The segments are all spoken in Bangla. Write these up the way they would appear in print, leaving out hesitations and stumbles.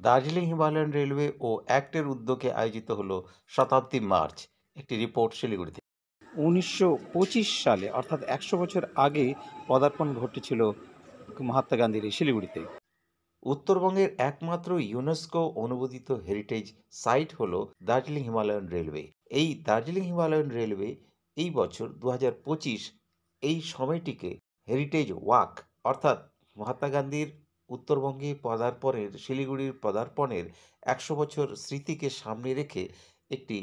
দার্জিলিং হিমালয়ান রেলওয়ে ও অ্যাক্টের উদ্যোগে আয়োজিত হলো শতাব্দী মার্চ। একটি রিপোর্ট শিলিগুড়ি থেকে। 1925 সালে অর্থাৎ 100 বছর আগে পদার্পণ ঘটেছিল মহাত্মা গান্ধীর এই শিলিগুড়িতে। উত্তরবঙ্গের একমাত্র ইউনেস্কো অনুমোদিত হেরিটেজ সাইট হলো দার্জিলিং হিমালয়ান রেলওয়ে। এই দার্জিলিং হিমালয়ান রেলওয়ে এই বছর 2025 এই সময়টিকে হেরিটেজ ওয়াক অর্থাৎ মহাত্মা গান্ধীর উত্তরবঙ্গে পদার্পণের শিলিগুড়ির পদার্পণের 100 বছর স্মৃতিকে সামনে রেখে একটি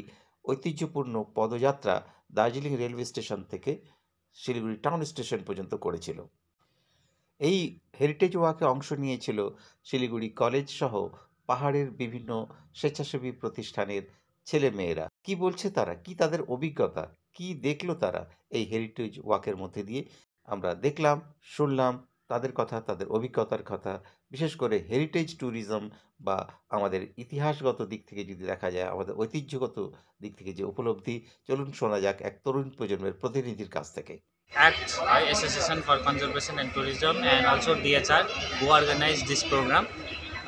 ঐতিহ্যপূর্ণ পদযাত্রা দার্জিলিং রেলওয়ে স্টেশন থেকে শিলিগুড়ি টাউন স্টেশন পর্যন্ত করেছিল। এই হেরিটেজ ওয়াকে অংশ নিয়েছিল শিলিগুড়ি কলেজ সহ পাহাড়ের বিভিন্ন স্বেচ্ছাসেবী প্রতিষ্ঠানের ছেলেমেয়েরা। কি বলছে তারা, কি তাদের অভিজ্ঞতা, কি দেখলো তারা এই হেরিটেজ ওয়াকের মধ্যে দিয়ে, আমরা দেখলাম, শুনলাম তাদের কথা, তাদের অভিজ্ঞতার কথা। বিশেষ করে হেরিটেজ ট্যুরিজম বা আমাদের ইতিহাসগত দিক থেকে যদি দেখা যায়, আমাদের ঐতিহ্যগত দিক থেকে যে উপলব্ধি, চলুন শোনা যাক এক তরুণ প্রজন্মের প্রতিনিধির কাছ থেকে। ACT, Association for Conservation and Tourism, and also DHR who organized this program.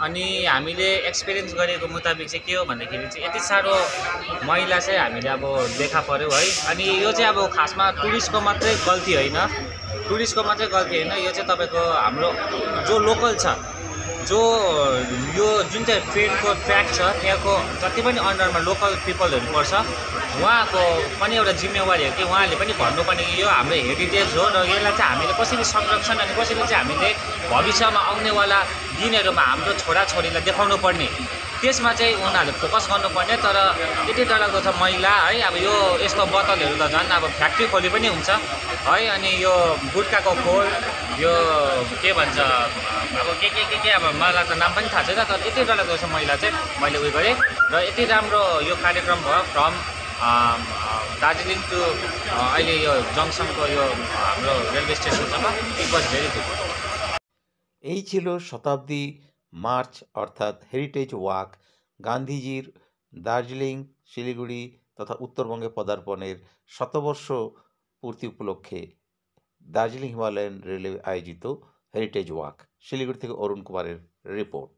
अनि हामीले एक्सपिरियन्स गरेको मुताबिक चाहिँ के हो भन्दाखेरि चाहिँ यति साह्रो मैला चाहिँ हामीले अब देखा पर्यो है। अनि यो चाहिँ अब खासमा टुरिस्टको मात्रै गल्ती होइन, यो चाहिँ तपाईँको हाम्रो जो लोकल छ, जो यो जुन चाहिँ ट्रेनको ट्र्याक छ त्यहाँको जति पनि अन्डरमा लोकल पिपलहरू पर्छ उहाँको पनि एउटा जिम्मेवारी हो कि उहाँले पनि भन्नुपर्ने यो हाम्रो हेरिटेज हो र यसलाई चाहिँ हामीले कसरी संरक्षण अनि कसरी चाहिँ हामीले भविष्यमा आउनेवाला दिनहरूमा हाम्रो छोराछोरीलाई देखाउनु पर्ने, त्यसमा चाहिँ उनीहरूले फोकस गर्नुपर्ने। तर यति डरलाग्दो छ मैला है। अब यो यस्तो बोतलहरू त झन् अब फ्याक्ट्री खोली पनि हुन्छ है। अनि यो गुट्काको खोल, यो के भन्छ अब के अब मलाई त नाम पनि थाहा छैन, तर यति डरलाग्दो छ मैला चाहिँ मैले उयो गरेँ। र यति राम्रो यो कार्यक्रम भयो फ्रम दार्जिलिङ टु अहिले यो जङ्सनको यो हाम्रो रेलवे स्टेसनसम्म। It was very good. এই ছিল শতাব্দী মার্চ অর্থাৎ হেরিটেজ ওয়াক, গান্ধীজির দার্জিলিং, শিলিগুড়ি তথা উত্তরবঙ্গে পদার্পণের শতবর্ষ পূর্তি উপলক্ষে দার্জিলিং হিমালয়ান রেলওয়ে আয়োজিত হেরিটেজ ওয়াক। শিলিগুড়ি থেকে অরুণ কুমারের রিপোর্ট।